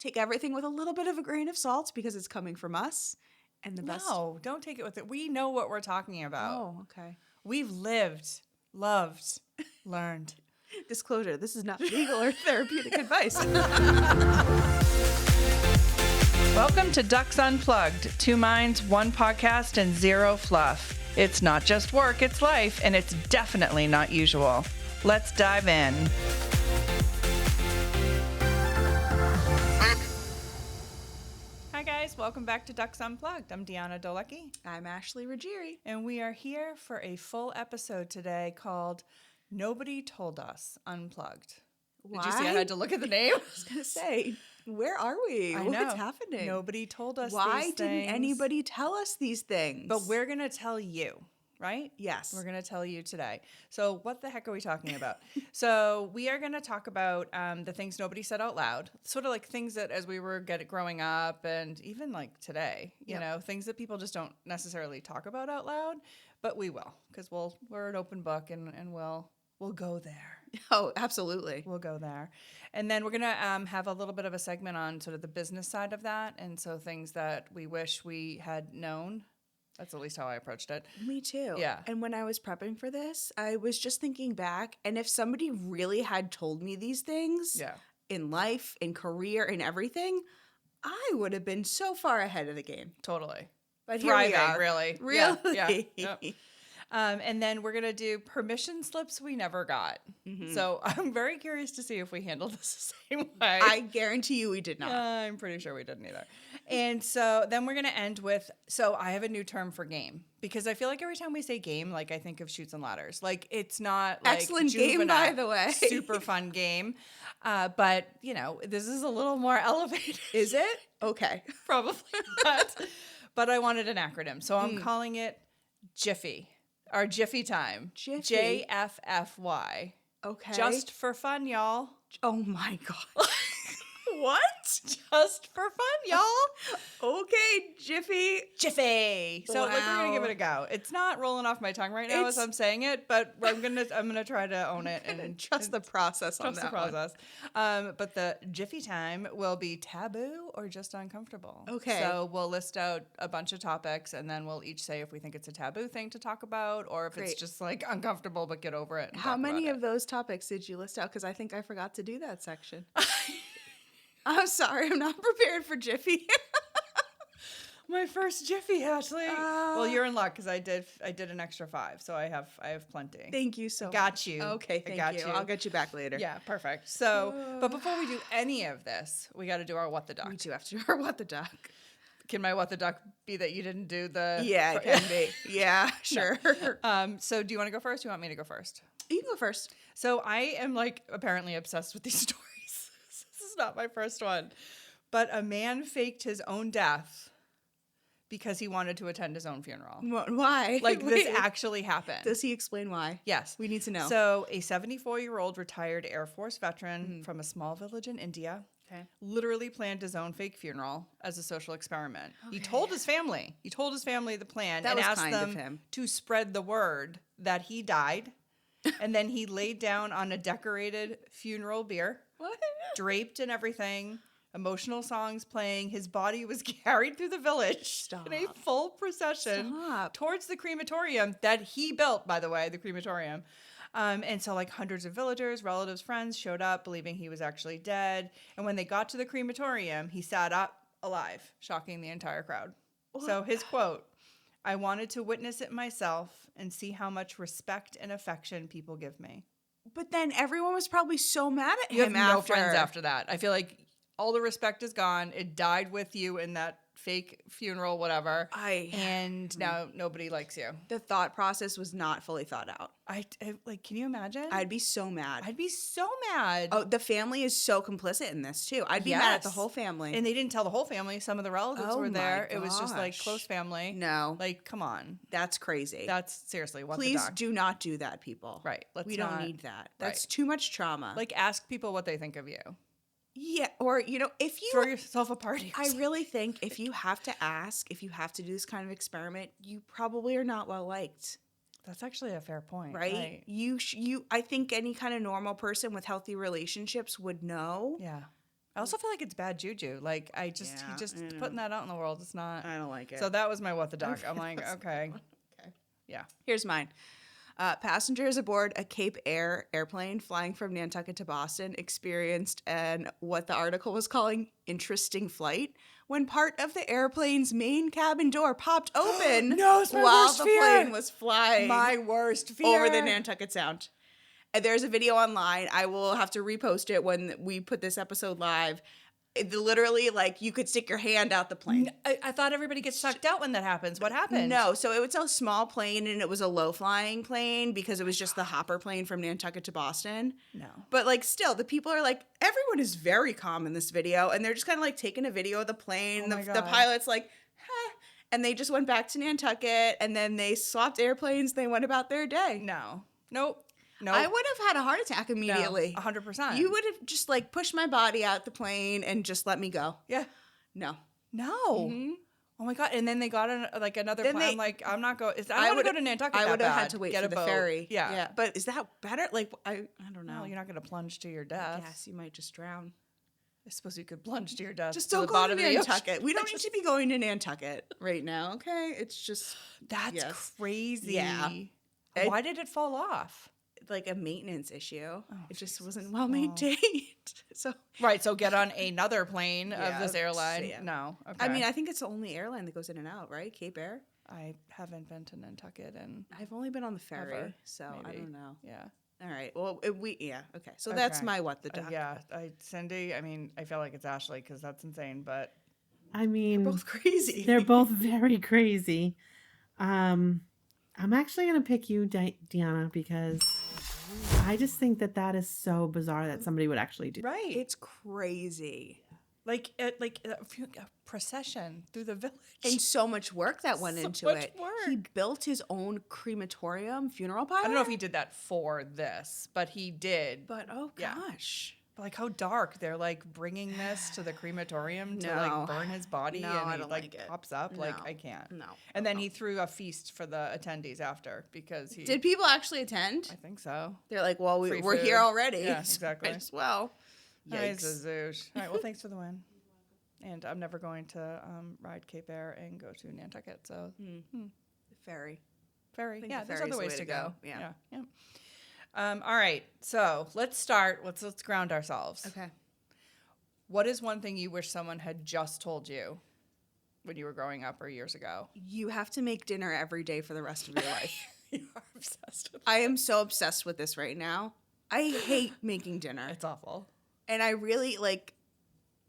take everything with a little bit of a grain of salt because it's coming from us. And the best. No, don't take it with it. We know what we're talking about. Oh, okay. We've lived, loved, learned. Disclosure, this is not legal or therapeutic advice. Welcome to Ducks Unplugged. 2 minds, 1 podcast, and 0 fluff. It's not just work, it's life, and it's definitely not usual. Let's dive in. Hi guys, welcome back to Ducks Unplugged. I'm Deanna Dolecki. I'm Ashley Ruggieri. And we are here for a full episode today called Nobody Told Us Unplugged. Why? Did you see I had to look at the name? I was going to say, where are we? I What's know. happening? Nobody told us Why these didn't things. anybody tell us these things? But we're going to tell you, right? Yes. We're going to tell you today. So what the heck are we talking about? So we are going to talk about the things nobody said out loud, sort of like things that as we were growing up and even like today, you know, things that people just don't necessarily talk about out loud, but we will because we're an open book and we'll go there. Oh, absolutely. We'll go there. And then we're going to have a little bit of a segment on sort of the business side of that. And so things that we wish we had known. That's at least how I approached it. Me too. Yeah. And when I was prepping for this, I was just thinking back, and if somebody really had told me these things in life, in career, in everything, I would have been so far ahead of the game. Totally. But Thriving, here we are. really. Really? Yeah. Yep. And then we're going to do permission slips we never got. Mm-hmm. So I'm very curious to see if we handle this the same way. I guarantee you we did not. I'm pretty sure we didn't either. And so then we're going to end with, so I have a new term for game. Because I feel like every time we say game, like I think of Chutes and Ladders. Like it's not like excellent juvenile, game, by the way. Super fun game. But, you know, this is a little more elevated. Is it? Okay. Probably not. But I wanted an acronym. So I'm calling it Jiffy. Our Jiffy time. Jiffy. JFFY. Okay. Just for fun, y'all. Oh my God. What? Just for fun, y'all. Okay, Jiffy. Jiffy. So like, we're gonna give it a go. It's not rolling off my tongue right now as I'm saying it, but I'm gonna try to own it and trust the process on that. Trust the process. But the Jiffy time will be taboo or just uncomfortable. Okay. So we'll list out a bunch of topics and then we'll each say if we think it's a taboo thing to talk about or if it's just like uncomfortable but get over it. And how many of those topics did you list out? Because I think I forgot to do that section. I'm sorry, I'm not prepared for Jiffy. My first Jiffy, Ashley. Well, you're in luck because I did an extra 5, so I have plenty. Thank you so much. Got you. Okay, thank you. I'll get you back later. Yeah, perfect. So, but before we do any of this, we got to do our What the Duck. We do have to do our What the Duck. Can my What the Duck be that you didn't do the... Yeah, it can be. Yeah, sure. No. So do you want to go first? Or do you want me to go first? You can go first. So I am like apparently obsessed with these stories. This is not my first one. But a man faked his own death because he wanted to attend his own funeral. Why? Like this actually happened. Does he explain why? Yes. We need to know. So a 74-year-old retired Air Force veteran from a small village in India literally planned his own fake funeral as a social experiment. Okay. He told his family the plan and asked them to spread the word that he died. And then he laid down on a decorated funeral bier, draped and everything, emotional songs playing. His body was carried through the village in a full procession towards the crematorium that he built, by the way, the crematorium. And so like hundreds of villagers, relatives, friends showed up believing he was actually dead. And when they got to the crematorium, he sat up alive, shocking the entire crowd. What? So his quote, "I wanted to witness it myself and see how much respect and affection people give me." But then everyone was probably so mad at you him have no friends after that. I feel like all the respect is gone. It died with you in that fake funeral, whatever. And now nobody likes you. The thought process was not fully thought out. I like, can you imagine? I'd be so mad. I'd be so mad. Oh, the family is so complicit in this too. I'd be mad at the whole family. And they didn't tell the whole family. Some of the relatives were there. It was just like close family. No. Like, come on. That's crazy. That's seriously what Please the duck. do not do that, people. Right. We don't need that. That's too much trauma. Like, ask people what they think of you. Yeah, or, you know, if you... Throw yourself a party. I really think if you have to ask, if you have to do this kind of experiment, you probably are not well liked. That's actually a fair point. Right? I think any kind of normal person with healthy relationships would know. Yeah. I also feel like it's bad juju. Like, he just putting that out in the world. It's not. I don't like it. So that was my what the duck. I'm like, okay. Yeah. Here's mine. Passengers aboard a Cape Air airplane flying from Nantucket to Boston experienced what the article was calling interesting flight when part of the airplane's main cabin door popped open No, it's my while worst the fear. plane was flying My worst fear. over the Nantucket Sound. And there's a video online. I will have to repost it when we put this episode live. Literally, like, you could stick your hand out the plane. I thought everybody gets sucked out when that happens. What happened? No, so it was a small plane, and it was a low-flying plane because it was just the hopper plane from Nantucket to Boston. No. But, like, still, the people are like, everyone is very calm in this video, and they're just kind of, like, taking a video of the plane. Oh The pilot's like, huh. And they just went back to Nantucket, and then they swapped airplanes. They went about their day. No. Nope. No, I would have had a heart attack immediately. 100%. You would have just, like, pushed my body out the plane and just let me go. Yeah. No. Mm-hmm. Oh my God. And then they got another plane. I'm like, I'm not going. I want to go to Nantucket. I would have had to to wait for the ferry. Yeah. But is that better? Like, I don't know. No, you're not going to plunge to your death. Yes, you might just drown. I suppose you could plunge to your death. Just to don't the go bottom to of the Nantucket. ocean. We don't need to be going to Nantucket right now, okay? It's just... That's crazy. Yeah. Why did it fall off? Like a maintenance issue. It just wasn't well maintained. So right, so get on another plane of this airline. Yeah. No. Okay. I mean, I think it's the only airline that goes in and out, right? Cape Air? I haven't been to Nantucket and I've only been on the ferry, so maybe. I don't know. Yeah. All right. Well, okay. So that's my what the duck. Yeah. Cindy, I mean, I feel like it's Ashley because that's insane, but I mean, they're both crazy. They're both very crazy. I'm actually going to pick you, Deanna, because I just think that is so bizarre that somebody would actually do. Right. It's crazy. Like a procession through the village. And so much work that went into it. Work. He built his own crematorium funeral pyre. I don't know if he did that for this, but he did. But gosh. Like how dark. They're like bringing this to the crematorium to like burn his body and I he don't like it. pops up. No. Like I can't. No. And then he threw a feast for the attendees after because he Did people actually attend? I think so. They're like, well, Free we're food. here already. Yeah, exactly. Might as well. Nice Yikes. as zoosh. All right, well, thanks for the win. And I'm never going to ride Cape Air and go to Nantucket. So Ferry. Ferry. Yeah, the there's ferry's other the ways way to to go. go. Yeah. All right. So let's start. Let's ground ourselves. Okay. What is one thing you wish someone had just told you when you were growing up or years ago? You have to make dinner every day for the rest of your life. You are obsessed with I am so obsessed with this right now. I hate making dinner. It's awful. And I really like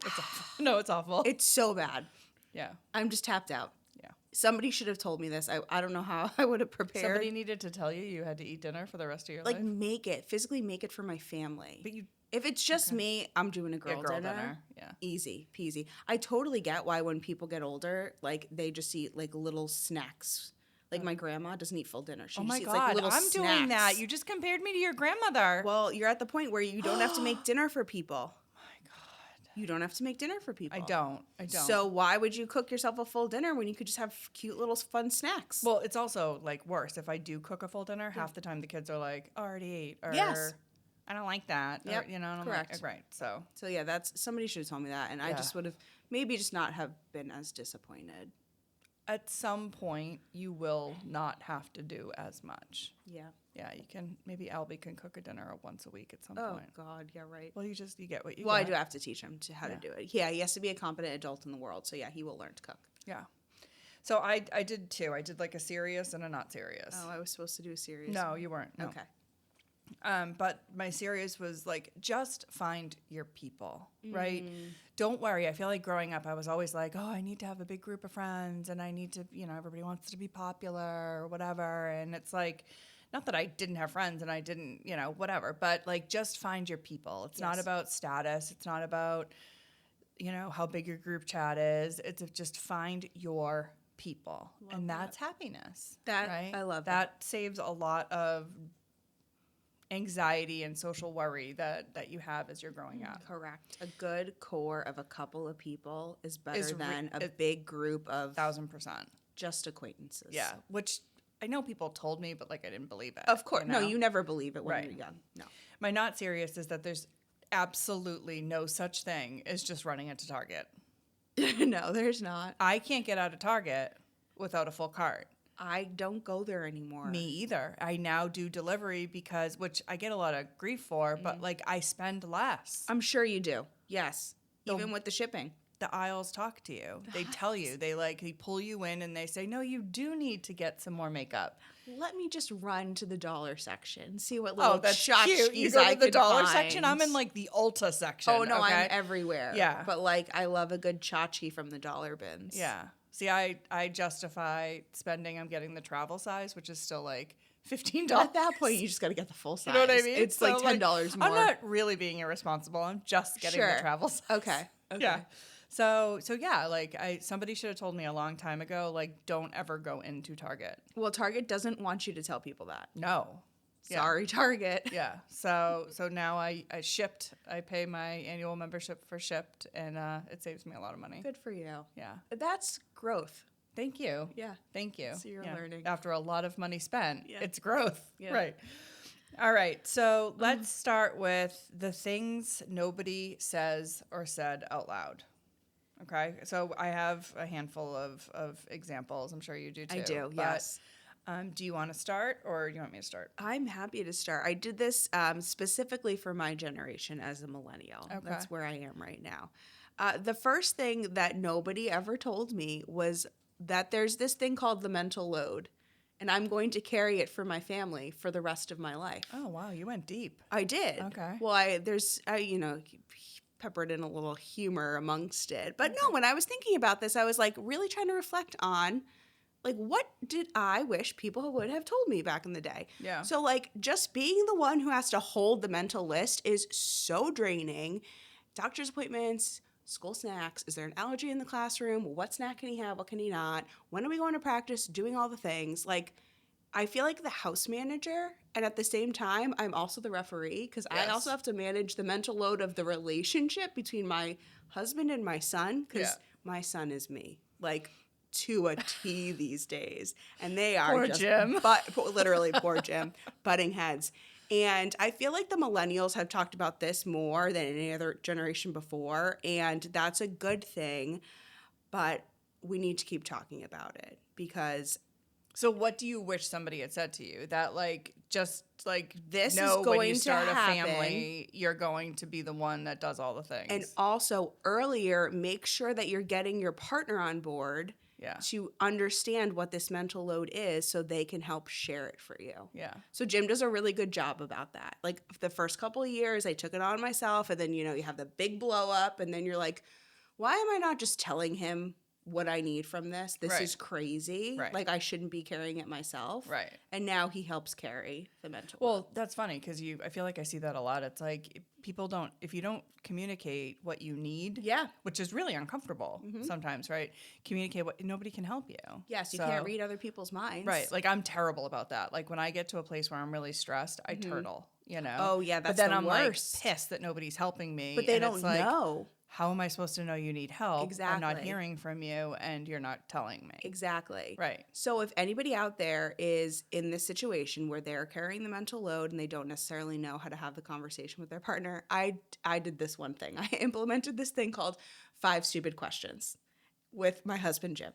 It's awful. No, it's awful. it's so bad. Yeah. I'm just tapped out. Yeah. Somebody should have told me this. I don't know how I would have prepared. Somebody needed to tell you had to eat dinner for the rest of your life. Like physically make it for my family. But you If it's just me, I'm doing a girl dinner. Yeah. Easy peasy. I totally get why when people get older, like they just eat like little snacks. Like my grandma doesn't eat full dinner. She Oh just my eats God, like little I'm snacks. doing that. You just compared me to your grandmother. Well, you're at the point where you don't have to make dinner for people. My God. You don't have to make dinner for people. I don't. So why would you cook yourself a full dinner when you could just have cute little fun snacks? Well, it's also like worse. If I do cook a full dinner, half the time the kids are like, oh, I already ate. Or, Yes. I don't like that. Yep, Or, and I'm correct. Like, right. So yeah, that's somebody should have told me that, and I just would have maybe just not have been as disappointed. at some point, you will not have to do as much. Yeah. Yeah, you can. Maybe Albie can cook a dinner once a week at some Oh point. God, yeah, right. Well, you get what you Well, get. I do have to teach him how to do it. Yeah, he has to be a competent adult in the world. So yeah, he will learn to cook. Yeah. So I did too. I did like a serious and a not serious. Oh, I was supposed to do a serious. No, you weren't. No. Okay. But my serious was like, just find your people, right? Don't worry. I feel like growing up, I was always like, oh, I need to have a big group of friends and I need to, everybody wants to be popular or whatever. And it's like, not that I didn't have friends and I didn't, whatever, but like, just find your people. It's not about status. It's not about, how big your group chat is. It's just find your people. And that's happiness. Right? I love that. That saves a lot of anxiety and social worry that you have as you're growing up. Correct. A good core of a couple of people is better than a big group of 1,000%. just acquaintances. Yeah, which I know people told me, but like I didn't believe it. Of course. No, you never believe it when you're young. No. My not serious is that there's absolutely no such thing as just running into Target. No, there's not. I can't get out of Target without a full cart. I don't go there anymore. Me either. I now do delivery because, which I get a lot of grief for, but like I spend less. I'm sure you do. Yes. Even with the shipping. The aisles talk to you. They tell you. They pull you in and they say, no, you do need to get some more makeup. Let me just run to the dollar section, see what little that's cute. You go to the dollar section. I'm in like the Ulta section. Oh no, okay? I'm everywhere. Yeah, but like I love a good chachi from the dollar bins. Yeah. See, I justify spending. I'm getting the travel size, which is still like $15. At that point, you just got to get the full size. You know what I mean? It's so like $10 more. I'm not really being irresponsible. I'm just getting the travel size. Okay. Yeah. So yeah, like somebody should have told me a long time ago, like don't ever go into Target. Well, Target doesn't want you to tell people that. No. Sorry, Target. Yeah. So now I shipped. I pay my annual membership for Shipped, and it saves me a lot of money. Good for you. Yeah. That's growth. Thank you. Yeah. Thank you. So you're learning. After a lot of money spent, Yeah. it's growth. Yeah. Right. All right. So let's start with the things nobody says or said out loud. Okay. So I have a handful of examples. I'm sure you do too. I do, yes. Do you want to start or do you want me to start? I'm happy to start. I did this specifically for my generation as a millennial. Okay. That's where I am right now. The first thing that nobody ever told me was that there's this thing called the mental load, and I'm going to carry it for my family for the rest of my life. Oh, wow. You went deep. I did. Okay. Well, I peppered in a little humor amongst it. But no, when I was thinking about this, I was like really trying to reflect on like what did I wish people would have told me back in the day? Yeah. So like just being the one who has to hold the mental list is so draining. Doctor's appointments, school snacks, is there an allergy in the classroom? What snack can he have? What can he not? When are we going to practice? Doing all the things. Like I feel like the house manager, and at the same time, I'm also the referee because I also have to manage the mental load of the relationship between my husband and my son because my son is me, like to a T these days. And they are poor just Jim. Literally poor Jim, butting heads. And I feel like the millennials have talked about this more than any other generation before, and that's a good thing, but we need to keep talking about it because... So what do you wish somebody had said to you? That like just like this know is going when you start to happen. a family, you're going to be the one that does all the things. And also earlier, make sure that you're getting your partner on board to understand what this mental load is so they can help share it for you. Yeah. So Jim does a really good job about that. Like the first couple of years, I took it on myself, and then you have the big blow up, and then you're like, why am I not just telling him what I need from this? This is crazy. Right. Like I shouldn't be carrying it myself. Right. And now he helps carry the mental load. Well, that's funny because I feel like I see that a lot. It's like if you don't communicate what you need, which is really uncomfortable sometimes, right? Communicate nobody can help you. Yes, you can't read other people's minds. Right. Like I'm terrible about that. Like when I get to a place where I'm really stressed, I turtle, Oh yeah, that's but then the I'm worst. like pissed that nobody's helping me. But they and don't it's like, know. How am I supposed to know you need help? Exactly. I'm not hearing from you and you're not telling me. Exactly. Right. So if anybody out there is in this situation where they're carrying the mental load and they don't necessarily know how to have the conversation with their partner, I did this one thing. I implemented this thing called 5 stupid questions with my husband, Jim.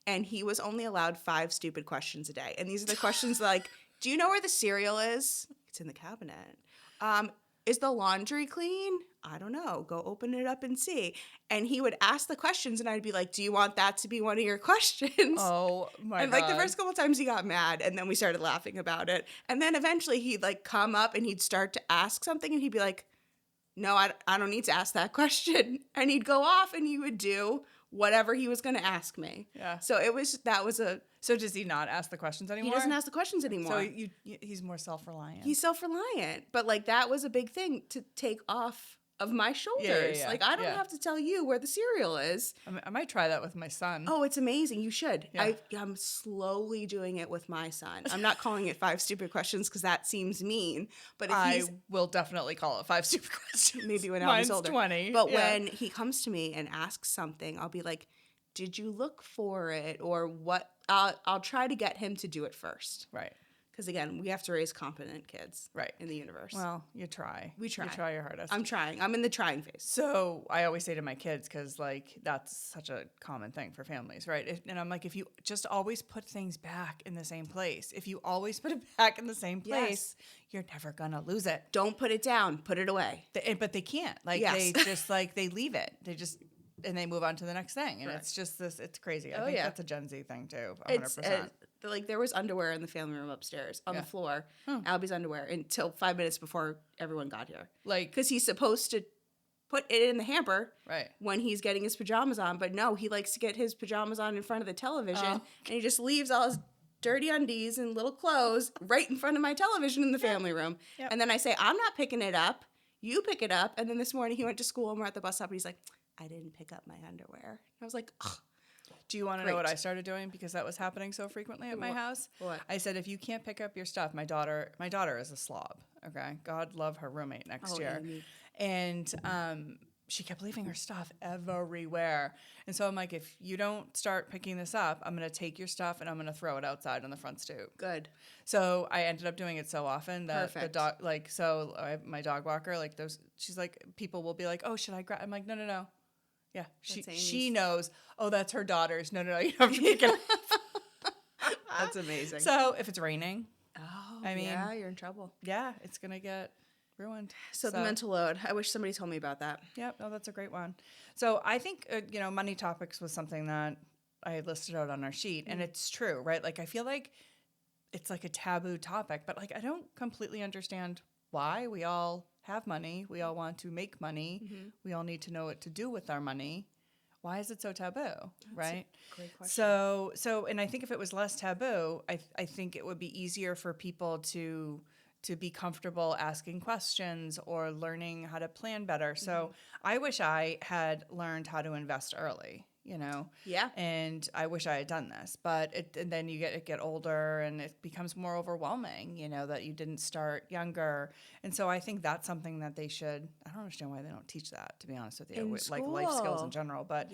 And he was only allowed 5 stupid questions a day. And these are the questions like, do you know where the cereal is? It's in the cabinet. Is the laundry clean? I don't know. Go open it up and see. And he would ask the questions, and I'd be like, do you want that to be one of your questions? Oh, my God. And, like, the first couple times he got mad, and then we started laughing about it. And then eventually he'd, like, come up, and he'd start to ask something, and he'd be like, no, I don't need to ask that question. And he'd go off, and he would do whatever he was going to ask me. Yeah. So So does he not ask the questions anymore? He doesn't ask the questions anymore. So he's more self-reliant. He's self-reliant. But, like, that was a big thing to take off of my shoulders. Yeah. Like, I don't have to tell you where the cereal is. I might try that with my son. Oh, it's amazing. You should. Yeah. I'm slowly doing it with my son. I'm not calling it 5 stupid questions because that seems mean. But if I will definitely call it 5 stupid questions. Maybe when Mine's I was older. 20. But when he comes to me and asks something, I'll be like, did you look for it? Or what? I'll try to get him to do it first. Right. Because again, we have to raise competent kids in the universe. Well, you try. We try. You try your hardest. I'm trying. I'm in the trying phase. So I always say to my kids, because like that's such a common thing for families, right? And I'm like, if you just always put things back in the same place, if you always put it back in the same place, you're never gonna lose it. Don't put it down. Put it away. But they can't. Like they just like they leave it. They just and they move on to the next thing. And it's just this. It's crazy. I think that's a Gen Z thing too. 100%. Like there was underwear in the family room upstairs on the floor, Albie's underwear, until 5 minutes before everyone got here. Like, because he's supposed to put it in the hamper when he's getting his pajamas on, but no, he likes to get his pajamas on in front of the television, and he just leaves all his dirty undies and little clothes right in front of my television in the family room. Yep. And then I say, I'm not picking it up. You pick it up. And then this morning he went to school and we're at the bus stop and he's like, I didn't pick up my underwear. I was like, ugh. Do you want to know what I started doing because that was happening so frequently at my house? What? I said, if you can't pick up your stuff, my daughter is a slob. Okay, God love her roommate next year, Amy. And she kept leaving her stuff everywhere. And so I'm like, if you don't start picking this up, I'm gonna take your stuff and I'm gonna throw it outside on the front stoop. Good. So I ended up doing it so often that the dog, like, so my dog walker, like those, she's like, people will be like, oh, should I grab? I'm like, no. Yeah, she knows. Oh, that's her daughter's. No, you don't have to pick it up. That's amazing. So if it's raining, you're in trouble. Yeah, it's gonna get ruined. So the mental load. I wish somebody told me about that. Yep. No, that's a great one. So I think money topics was something that I had listed out on our sheet, and it's true, right? Like I feel like it's like a taboo topic, but like I don't completely understand why. We all have money. We all want to make money. Mm-hmm. We all need to know what to do with our money. Why is it so taboo, right? A great question. So, and I think if it was less taboo, I think it would be easier for people to be comfortable asking questions or learning how to plan better. So I wish I had learned how to invest early, Yeah. And I wish I had done this, but and then you get older and it becomes more overwhelming, that you didn't start younger. And so I think that's something that they should, I don't understand why they don't teach that, to be honest with you, like life skills in general, but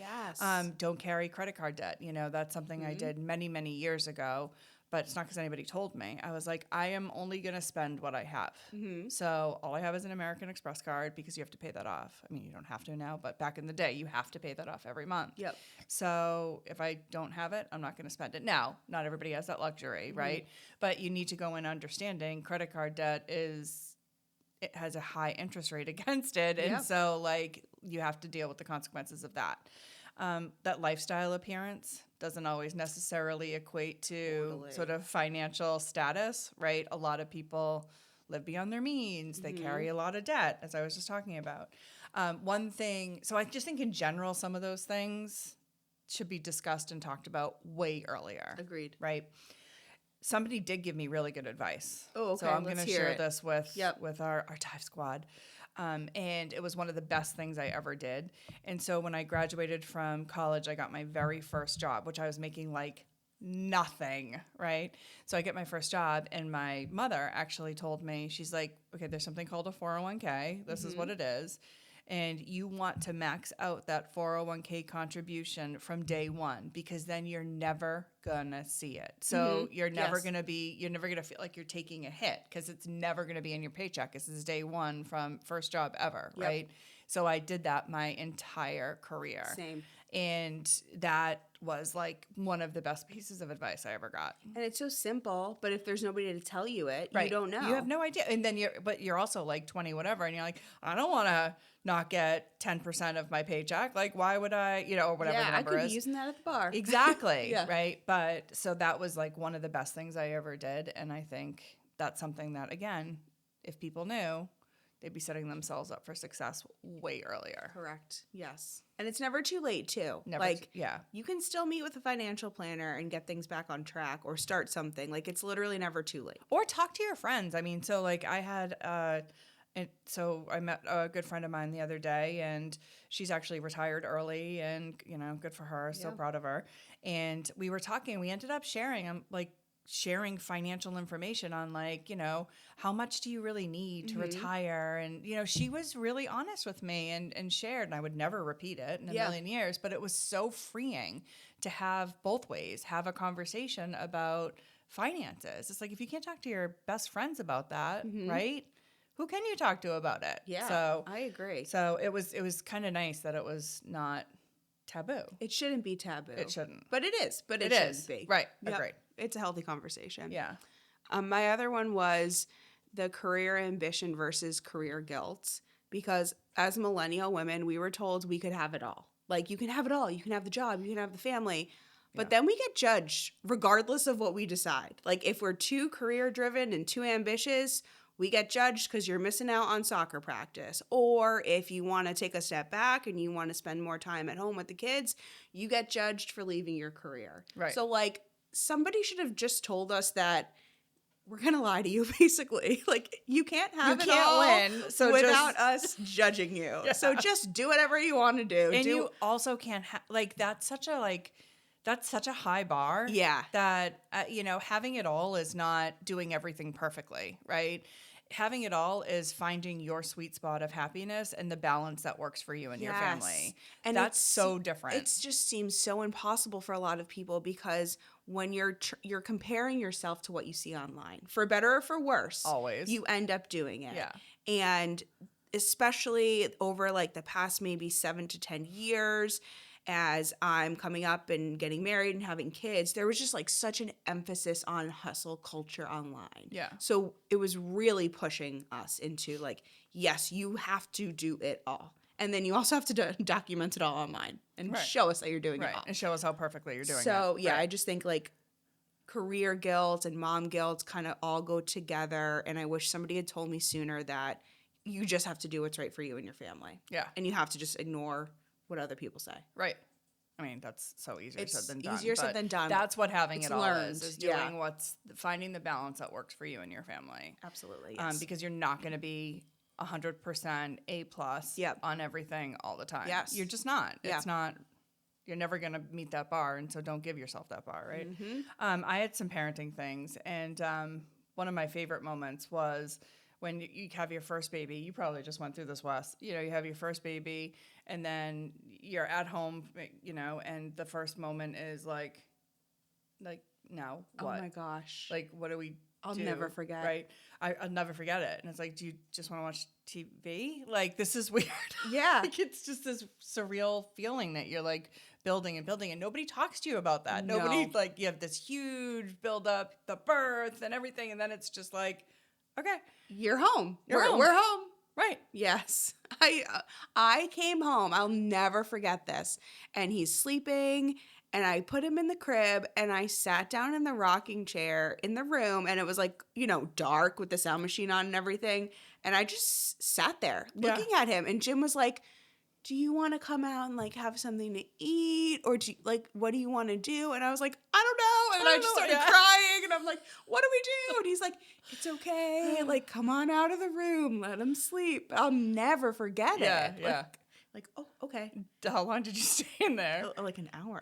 don't carry credit card debt. That's something I did many, many years ago. But it's not because anybody told me. I was like, I am only going to spend what I have. Mm-hmm. So all I have is an American Express card because you have to pay that off. I mean, you don't have to now, but back in the day, you have to pay that off every month. Yep. So if I don't have it, I'm not going to spend it. Now, not everybody has that luxury, right? But you need to go in understanding credit card debt it has a high interest rate against it. And so like you have to deal with the consequences of that. That lifestyle appearance doesn't always necessarily equate to sort of financial status, right? A lot of people live beyond their means. They carry a lot of debt, as I was just talking about. One thing, so I just think in general, some of those things should be discussed and talked about way earlier. Agreed. Right? Somebody did give me really good advice. Oh, okay. So I'm going to share this with our Dive Squad. And it was one of the best things I ever did. And so when I graduated from college, I got my very first job, which I was making like nothing, right? So I get my first job, and my mother actually told me, she's like, okay, there's something called a 401k. This is what it is. And you want to max out that 401k contribution from day one, because then you're never gonna see it. So you're never gonna feel like you're taking a hit, because it's never gonna be in your paycheck. This is day one from first job ever, right? So I did that my entire career. Same. And that was like one of the best pieces of advice I ever got. And it's so simple, but if there's nobody to tell you it, you don't know. You have no idea. And then you're also like 20 whatever, and you're like, I don't want to not get 10% of my paycheck. Like, why would I, or whatever the number is. I could be using that at the bar. Exactly. Right. But so that was like one of the best things I ever did. And I think that's something that, again, if people knew, they'd be setting themselves up for success way earlier. Correct. Yes. And it's never too late, too. You can still meet with a financial planner and get things back on track or start something. Like, it's literally never too late. Or talk to your friends. I mean, so like I had so I met a good friend of mine the other day, and she's actually retired early, and, good for her. So proud of her. And we were talking, we ended up sharing financial information on how much do you really need to retire? And, she was really honest with me and shared, and I would never repeat it in a million years, but it was so freeing to have both ways, have a conversation about finances. It's like, if you can't talk to your best friends about that, right? Who can you talk to about it? Yeah, so I agree. So it was kind of nice that it was not taboo. It shouldn't be taboo. It shouldn't. But it is. But it is. shouldn't be. Right. Yep. Agreed. It's a healthy conversation. Yeah. My other one was the career ambition versus career guilt. Because as millennial women, we were told we could have it all. Like, you can have it all. You can have the job. You can have the family. But then we get judged regardless of what we decide. Like, if we're too career driven and too ambitious, we get judged because you're missing out on soccer practice. Or if you want to take a step back and you want to spend more time at home with the kids, you get judged for leaving your career. Right. So, like, somebody should have just told us that we're going to lie to you, basically. Like, you can't have it all win so without us judging you. Yeah. So just do whatever you want to do. And you also can't that's such a high bar. Yeah. That, having it all is not doing everything perfectly, right? Having it all is finding your sweet spot of happiness and the balance that works for you and your family. And that's so different. It just seems so impossible for a lot of people because when you're comparing yourself to what you see online, for better or for worse, always you end up doing it. Yeah. And especially over like the past maybe 7 to 10 years, as I'm coming up and getting married and having kids, there was just like such an emphasis on hustle culture online. Yeah. So it was really pushing us into like, yes, you have to do it all. And then you also have to document it all online and show us that you're doing it all. And show us how perfectly you're doing it. So, yeah, I just think like career guilt and mom guilt kind of all go together. And I wish somebody had told me sooner that you just have to do what's right for you and your family. Yeah. And you have to just ignore what other people say. Right. I mean, that's so easier said than done. Easier said than done. That's what having it all learned. is doing finding the balance that works for you and your family. Absolutely. Yes. Because you're not going to be 100% A+ on everything all the time. Yes. You're just not. It's not. You're never going to meet that bar, and so don't give yourself that bar, right? Mm-hmm. I had some parenting things, and one of my favorite moments was when you have your first baby. You probably just went through this, Wes. You have your first baby, and then you're at home, and the first moment is like now what? Oh my gosh. Like, what do we I'll do? never forget. Right? I'll never forget it. And it's like, do you just want to watch TV? Like, this is weird. Yeah. Like, it's just this surreal feeling that you're like building and building, and nobody talks to you about that. No. Nobody, like, you have this huge build up, the birth and everything, and then it's just like, okay, you're home. We're home. We're home. Right. Yes. I came home. I'll never forget this. And he's sleeping, and I put him in the crib, and I sat down in the rocking chair in the room, and it was like, dark with the sound machine on and everything. And I just sat there looking at him, and Jim was like, do you want to come out and like have something to eat, or what do you want to do? And I was like, I don't know. And I just started crying, and I'm like, what do we do? And he's like, it's okay. Like, come on out of the room. Let him sleep. I'll never forget it. Yeah. Like, oh, okay. How long did you stay in there? Like an hour.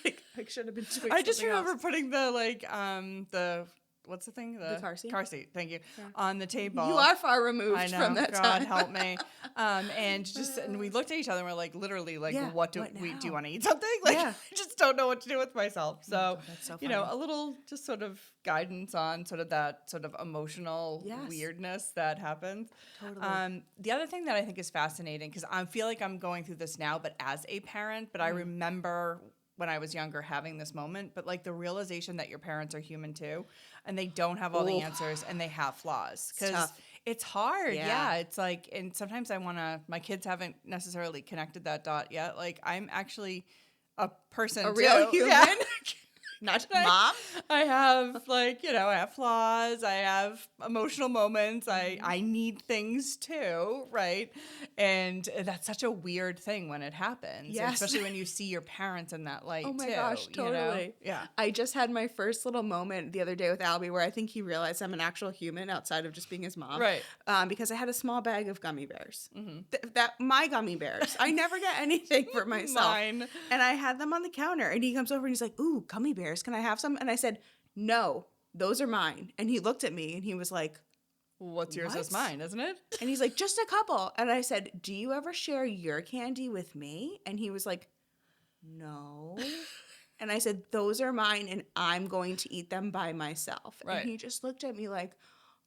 like, I should have been doing I just something remember else. putting the what's the thing? The car seat? Car seat, thank you. Yeah. On the table. You are far removed I know, from that God time. help me. And we looked at each other and we're like, literally, like, what do you want to eat something? Like, I just don't know what to do with myself. So, that's so funny. a little just sort of guidance on sort of that sort of emotional weirdness that happens. Totally. The other thing that I think is fascinating, because I feel like I'm going through this now, but as a parent, but I remember when I was younger having this moment, but like the realization that your parents are human too, and they don't have all the answers, and they have flaws, because it's hard. Yeah. It's like, and sometimes my kids haven't necessarily connected that dot yet. Like, I'm actually a person, a real human. Yeah. Not mom. I have I have flaws. I have emotional moments. I need things too, right? And that's such a weird thing when it happens. Yes. Especially when you see your parents in that light, Oh my too, gosh, totally. Yeah. I just had my first little moment the other day with Albie where I think he realized I'm an actual human outside of just being his mom. Right. Because I had a small bag of gummy bears. Mm-hmm. My gummy bears. I never get anything for myself. Mine. And I had them on the counter, and he comes over and he's like, ooh, gummy bears, can I have some? And I said, no, those are mine. And he looked at me and he was like, what's yours is mine, isn't it? And he's like, just a couple. And I said, do you ever share your candy with me? And he was like, no. And I said, those are mine and I'm going to eat them by myself. Right. And he just looked at me like,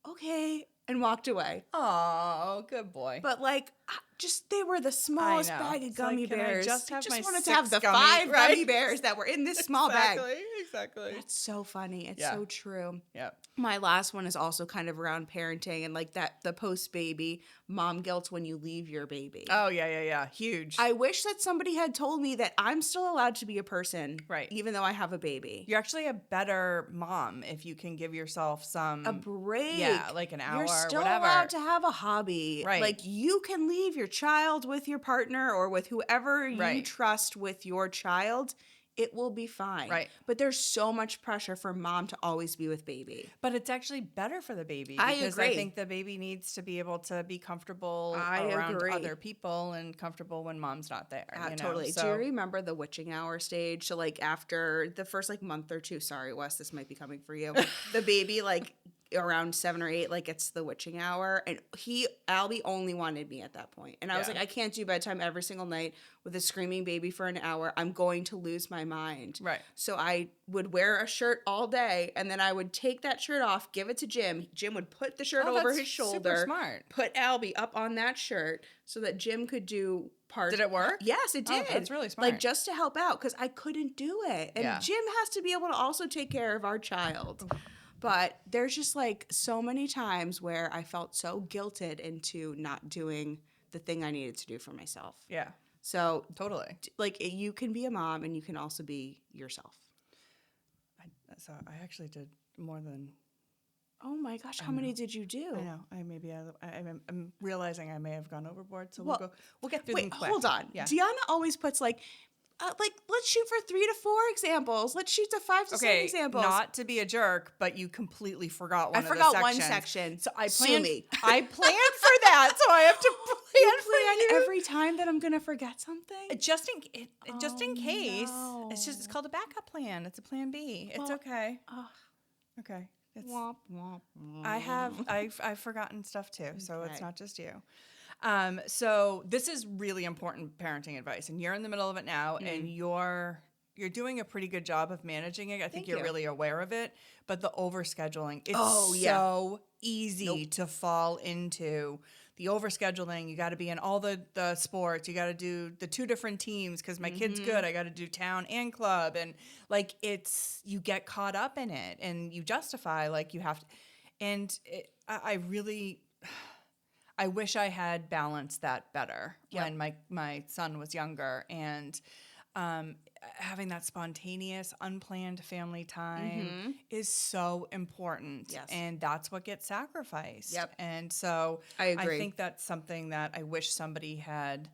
okay, and walked away. Oh, good boy. But like, just they were the smallest bag of gummy bears. I just wanted to have the 5 gummy bears that were in this small bag. Exactly. That's so funny. It's so true. Yeah. My last one is also kind of around parenting and like the post baby mom guilt when you leave your baby. Oh yeah. Huge. I wish that somebody had told me that I'm still allowed to be a person, right? Even though I have a baby. You're actually a better mom if you can give yourself a break. Yeah, like an hour. You're still whatever. allowed to have a hobby, right? Like you can leave your child with your partner or with whoever you trust with your child. It will be fine. Right. But there's so much pressure for mom to always be with baby. But it's actually better for the baby. I because agree. I think the baby needs to be able to be comfortable around other people and comfortable when mom's not there. Totally. So, do you remember the witching hour stage? So like after the first like month or two, sorry, Wes, this might be coming for you. The baby like around 7 or 8, like it's the witching hour. And Albie only wanted me at that point. And I was like, I can't do bedtime every single night with a screaming baby for an hour. I'm going to lose my mind. Right. So I would wear a shirt all day and then I would take that shirt off, give it to Jim. Jim would put the shirt over his shoulder. Super smart. Put Albie up on that shirt so that Jim could do part. Did it work? Yes, it did. Oh, that's really smart. Like just to help out because I couldn't do it. And Jim has to be able to also take care of our child. But there's just like so many times where I felt so guilted into not doing the thing I needed to do for myself. Yeah. So totally. Like you can be a mom and you can also be yourself. So I actually did more than. Oh my gosh! How many did you do? I know. I'm realizing I may have gone overboard. So we'll get through them quick. Hold on. Yeah. Deanna always puts like let's shoot for 3 to 4 examples. Let's shoot to 5 to 7 examples. Not to be a jerk, but you completely forgot one. I forgot one section. So I planned. I planned for that, so I have to plan every time that I'm gonna forget something. Just in case. No. It's called a backup plan. It's a plan B. It's okay. Okay. Womp, womp, womp. I've forgotten stuff too, so it's not just you. So this is really important parenting advice, and you're in the middle of it now, and you're doing a pretty good job of managing it. I think you're really aware of it, but the overscheduling, it's so easy to fall into the overscheduling. You got to be in all the sports. You got to do the 2 different teams because my kid's good. I got to do town and club, and like you get caught up in it, and you justify like you have to. And I wish I had balanced that better when my son was younger, and having that spontaneous, unplanned family time is so important. Yes. And that's what gets sacrificed. Yep. And so I agree. I think that's something that I wish somebody had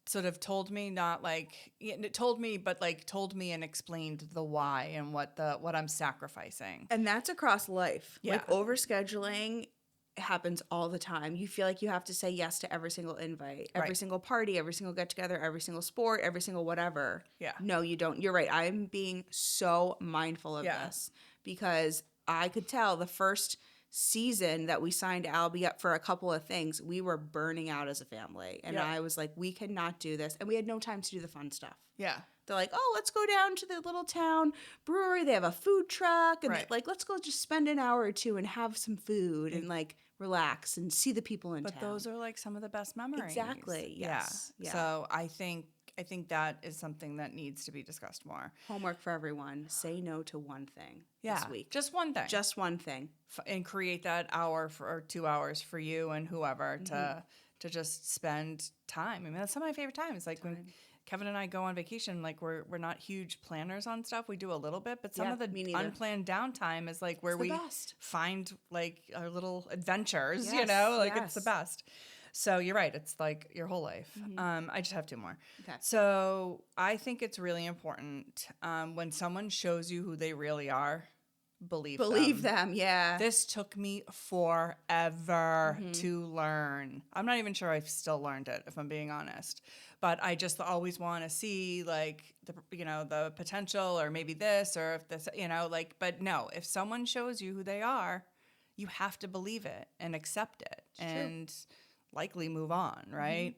sort of told me, not like told me, but like told me and explained the why and what I'm sacrificing. And that's across life. Yeah. Like overscheduling happens all the time. You feel like you have to say yes to every single invite, every single party, every single get together, every single sport, every single whatever. Yeah. No, you don't. You're right. I'm being so mindful of this because I could tell the first season that we signed Albie up for a couple of things, we were burning out as a family. And I was like, we cannot do this. And we had no time to do the fun stuff. Yeah. They're like, oh, let's go down to the little town brewery. They have a food truck. And let's go just spend an hour or 2 and have some food and like relax and see the people in town. But those are like some of the best memories. Exactly. Yes. Yeah. So I think that is something that needs to be discussed more. Homework for everyone. Say no to one thing this week. Just one thing. Just one thing. And create that hour or 2 hours for you and whoever to just spend time. I mean, that's some of my favorite times. Like when Kevin and I go on vacation, like we're not huge planners on stuff. We do a little bit, but some of the unplanned downtime is like where we find like our little adventures, it's the best. So you're right. It's like your whole life. I just have 2 more. Okay. So I think it's really important when someone shows you who they really are, believe them. Yeah. This took me forever to learn. I'm not even sure I've still learned it, if I'm being honest. But I just always want to see like the potential, or maybe this, or if this, but no, if someone shows you who they are, you have to believe it and accept it and likely move on, right?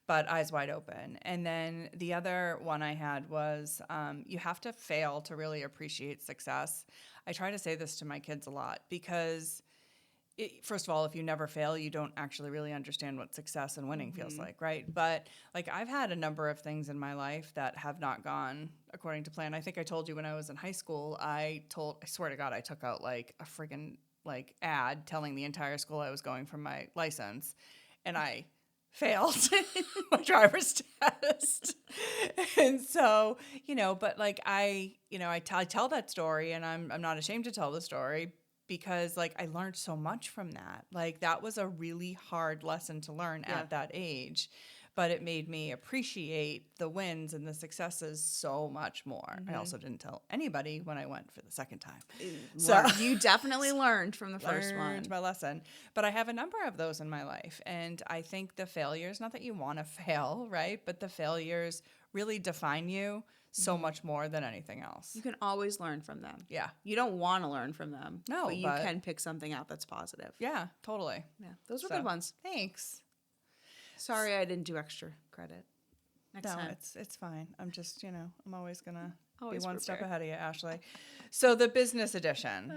but eyes wide open. And then the other one I had was you have to fail to really appreciate success. I try to say this to my kids a lot because first of all, if you never fail, you don't actually really understand what success and winning feels like, right? But like I've had a number of things in my life that have not gone according to plan. I think I told you when I was in high school, I swear to God, I took out like a friggin' like ad telling the entire school I was going for my license, and I failed my driver's test. And so, but like I tell that story, and I'm not ashamed to tell the story, because like I learned so much from that. Like that was a really hard lesson to learn at that age, but it made me appreciate the wins and the successes so much more. I also didn't tell anybody when I went for the second time. So you definitely learned from the first one. Learned my lesson. But I have a number of those in my life. And I think the failures, not that you want to fail, right? But the failures really define you so much more than anything else. You can always learn from them. Yeah. You don't want to learn from them. No, but you can pick something out that's positive. Yeah, totally. Yeah, those were good ones. Thanks. Sorry I didn't do extra credit. Next time. It's fine. I'm just, I'm always going to Always be one prepare. step ahead of you, Ashley. So the business edition.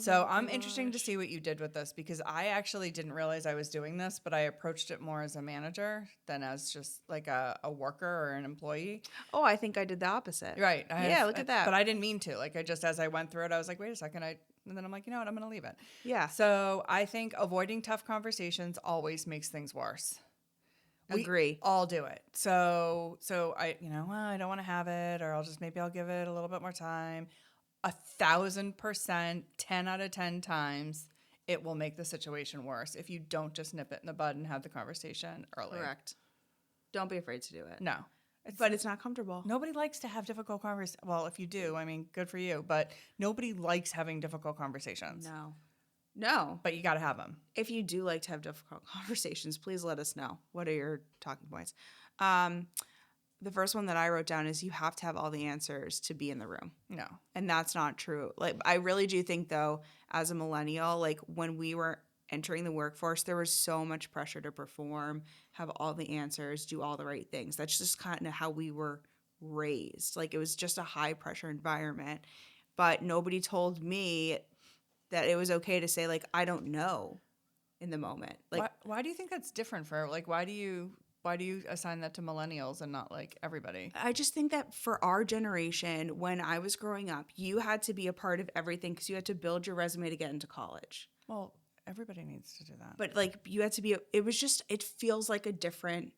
So I'm interested to see what you did with this, because I actually didn't realize I was doing this, but I approached it more as a manager than as just like a worker or an employee. Oh, I think I did the opposite. Right. Look at that. But I didn't mean to. Like as I went through it, I was like, wait a second. And then I'm like, you know what? I'm going to leave it. Yeah. So I think avoiding tough conversations always makes things worse. Agree. We all do it. So I, I don't want to have it, or maybe I'll give it a little bit more time. 1,000%, 10 out of 10 times, it will make the situation worse if you don't just nip it in the bud and have the conversation early. Correct. Don't be afraid to do it. No. But it's not comfortable. Nobody likes to have difficult conversations. Well, if you do, I mean, good for you. But nobody likes having difficult conversations. No. But you got to have them. If you do like to have difficult conversations, please let us know. What are your talking points? The first one that I wrote down is you have to have all the answers to be in the room. No. And that's not true. Like, I really do think, though, as a millennial, like when we were entering the workforce, there was so much pressure to perform, have all the answers, do all the right things. That's just kind of how we were raised. Like, it was just a high pressure environment. But nobody told me that it was okay to say, like, I don't know in the moment. Like, why do you think that's different for, like, why do you assign that to millennials and not like everybody? I just think that for our generation, when I was growing up, you had to be a part of everything because you had to build your resume to get into college. Well, everybody needs to do that. But like you had to be, it feels like a different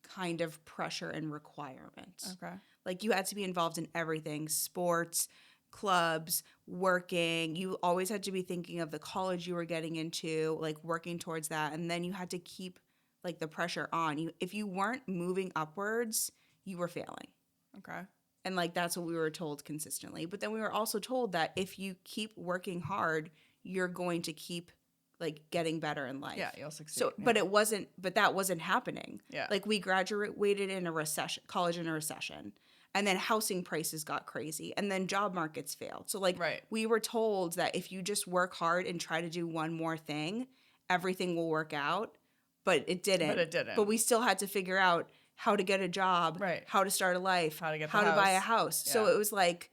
kind of pressure and requirement. Okay. Like you had to be involved in everything, sports, clubs, working. You always had to be thinking of the college you were getting into, like working towards that. And then you had to keep like the pressure on. If you weren't moving upwards, you were failing. Okay. And like that's what we were told consistently. But then we were also told that if you keep working hard, you're going to keep like getting better in life. Yeah, you'll succeed. So, yeah. but that wasn't happening. Yeah. Like we graduated in a recession, college in a recession. And then housing prices got crazy. And then job markets failed. So like we were told that if you just work hard and try to do one more thing, everything will work out. But it didn't. But we still had to figure out how to get a job, how to start a life, how to buy a house. Yeah. So it was like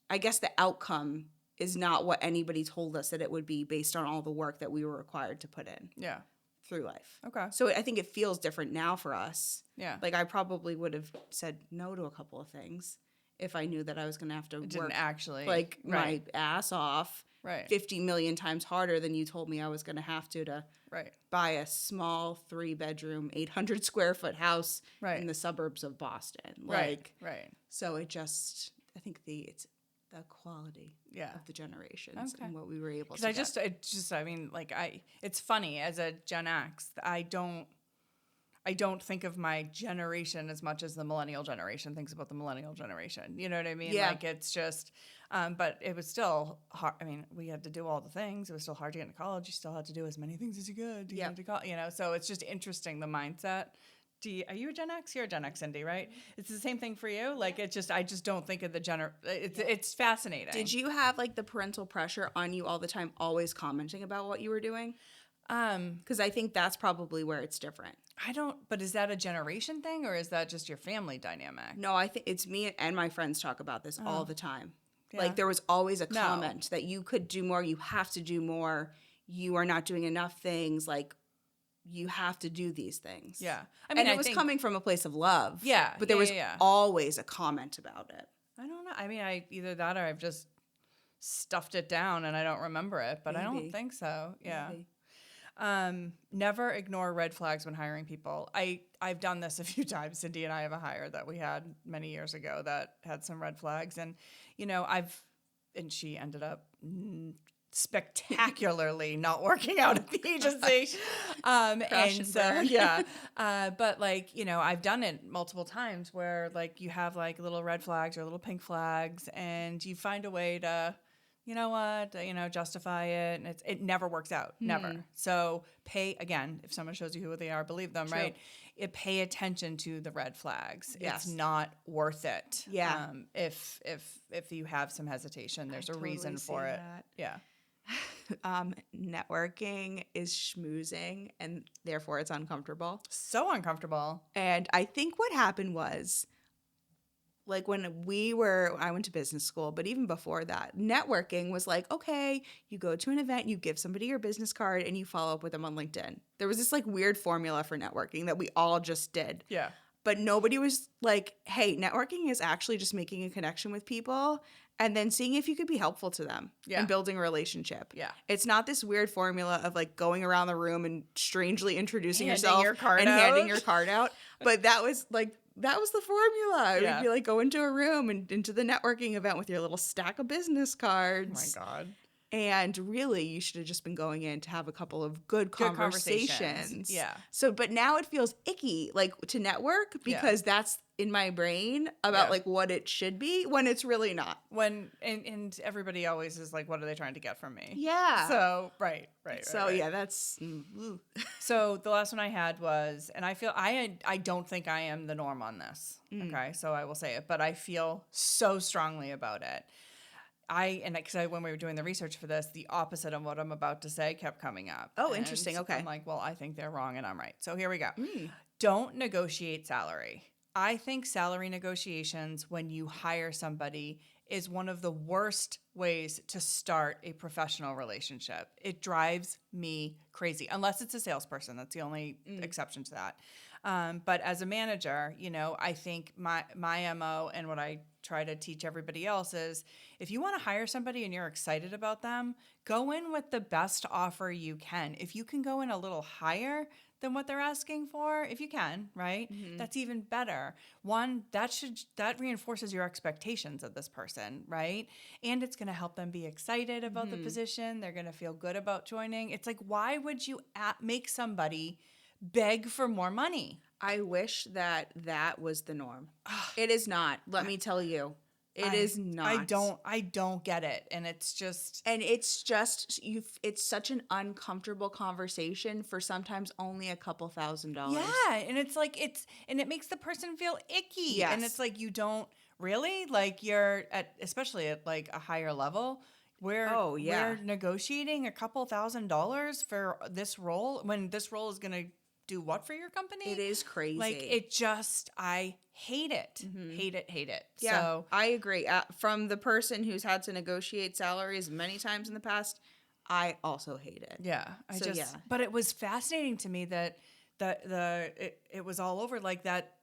I guess the outcome is not what anybody told us that it would be based on all the work that we were required to put in. Yeah. Through life. Okay. So I think it feels different now for us. Yeah. Like I probably would have said no to a couple of things if I knew that I was going to have to work actually like my ass off 50 million times harder than you told me I was going to have to buy a small 3-bedroom, 800 square foot house in the suburbs of Boston. Like, so I think it's the quality of the generations and what we were able to get. It's funny as a Gen X, I don't think of my generation as much as the millennial generation thinks about the millennial generation. You know what I mean? Yeah. Like it's just, but it was still hard. I mean, we had to do all the things. It was still hard to get into college. You still had to do as many things as you could to get into college, so it's just interesting, the mindset. Are you a Gen X? You're a Gen X, Cindy, right? It's the same thing for you? Like, I just don't think of the it's fascinating. Did you have, like, the parental pressure on you all the time, always commenting about what you were doing? Because I think that's probably where it's different. But is that a generation thing or is that just your family dynamic? No, I think it's me and my friends talk about this all the time. Yeah. Like there was always a comment that you could do more, you have to do more, you are not doing enough things, like you have to do these things. Yeah. I mean, it was coming from a place of love. Yeah. But there was always a comment about it. I don't know. I mean, either that or I've just stuffed it down and I don't remember it, but I don't think so. Yeah. Maybe. Never ignore red flags when hiring people. I've done this a few times. Cindy and I have a hire that we had many years ago that had some red flags, and and she ended up spectacularly not working out at the agency. And so but like, I've done it multiple times where like you have like little red flags or little pink flags, and you find a way to, justify it, and it never works out. Never. So if someone shows you who they are, believe them, right? Pay attention to the red flags. Yes. It's not worth it. Yeah. If you have some hesitation, there's a reason for it. That. Yeah. Networking is schmoozing, and therefore it's uncomfortable. So uncomfortable. And I think what happened was, like when I went to business school, but even before that, networking was like, okay, you go to an event, you give somebody your business card, and you follow up with them on LinkedIn. There was this like weird formula for networking that we all just did. Yeah. But nobody was like, hey, networking is actually just making a connection with people and then seeing if you could be helpful to them and building a relationship. Yeah. It's not this weird formula of like going around the room and strangely introducing handing yourself your card and out. handing your card out. But that was the formula. It would be like go into a room and into the networking event with your little stack of business cards. Oh my God. And really, you should have just been going in to have a couple of good conversations. Yeah. So, but now it feels icky, like to network, because that's in my brain about like what it should be when it's really not. And everybody always is like, what are they trying to get from me? Yeah. So, right. So, that's. So the last one I had was, and I feel I don't think I am the norm on this. Okay. So I will say it, but I feel so strongly about it. When we were doing the research for this, the opposite of what I'm about to say kept coming up. Oh, interesting. Okay. I'm like, well, I think they're wrong and I'm right. So here we go. Don't negotiate salary. I think salary negotiations when you hire somebody is one of the worst ways to start a professional relationship. It drives me crazy, unless it's a salesperson. That's the only exception to that. But as a manager, I think my MO and what I try to teach everybody else is if you want to hire somebody and you're excited about them, go in with the best offer you can. If you can go in a little higher than what they're asking for, if you can, right? That's even better. One, that reinforces your expectations of this person, right? And it's going to help them be excited about the position. They're going to feel good about joining. It's like, why would you make somebody beg for more money? I wish that was the norm. It is not. Let me tell you. It is not. I don't get it. And it's just it's such an uncomfortable conversation for sometimes only a couple $1,000s. Yeah. And it's like it makes the person feel icky. Yes. And it's like, you don't really, like, you're especially at like a higher level. We're negotiating a couple $1,000s for this role when this role is going to do what for your company? It is crazy. Like, I hate it. Hate it. Yeah, so I agree. From the person who's had to negotiate salaries many times in the past, I also hate it. Yeah. But it was fascinating to me that it was all over like that.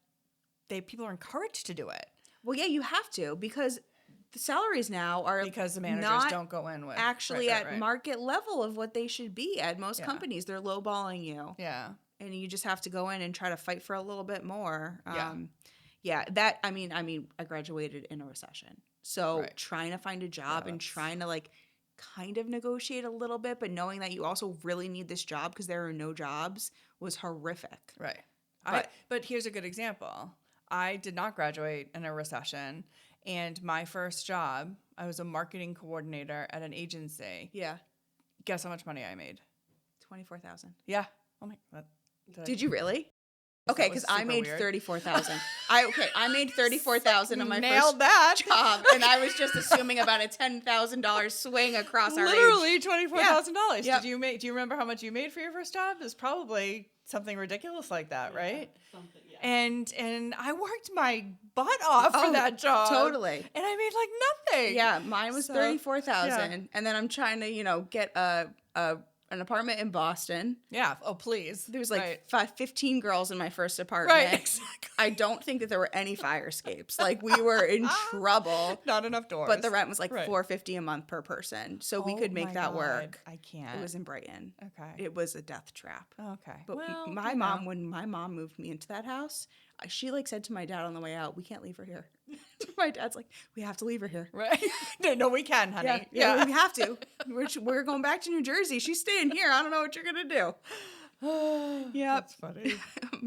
People are encouraged to do it. Well, yeah, you have to, because the salaries now are because the managers don't go in with actually at market level of what they should be at most companies. They're lowballing you. Yeah. And you just have to go in and try to fight for a little bit more. I graduated in a recession. So trying to find a job and trying to like kind of negotiate a little bit, but knowing that you also really need this job because there are no jobs was horrific. Right. But here's a good example. I did not graduate in a recession. And my first job, I was a marketing coordinator at an agency. Yeah. Guess how much money I made? $24,000. Yeah. Oh my God. Did you really? Okay, because I made $34,000. I made $34,000 on my first job, and I was just assuming about a $10,000 swing across our age. Literally $24,000. Yeah. Do you remember how much you made for your first job? It was probably something ridiculous like that, right? Something, yeah. And I worked my butt off for that job. Totally. And I made like nothing. Yeah, mine was 34,000, and then I'm trying to, get an apartment in Boston. Yeah. Oh, please. There was like 15 girls in my first apartment. Right. Exactly. I don't think that there were any fire escapes. Like we were in trouble. Not enough doors. But the rent was like $450 a month per person, so we could make that work. I can't. It was in Brighton. Okay. It was a death trap. Okay. But my mom, when my mom moved me into that house, she like said to my dad on the way out, "We can't leave her here." My dad's like, "We have to leave her here." Right. No, we can, honey. Yeah, we have to. We're going back to New Jersey. She's staying here. I don't know what you're gonna do. Yeah, that's funny.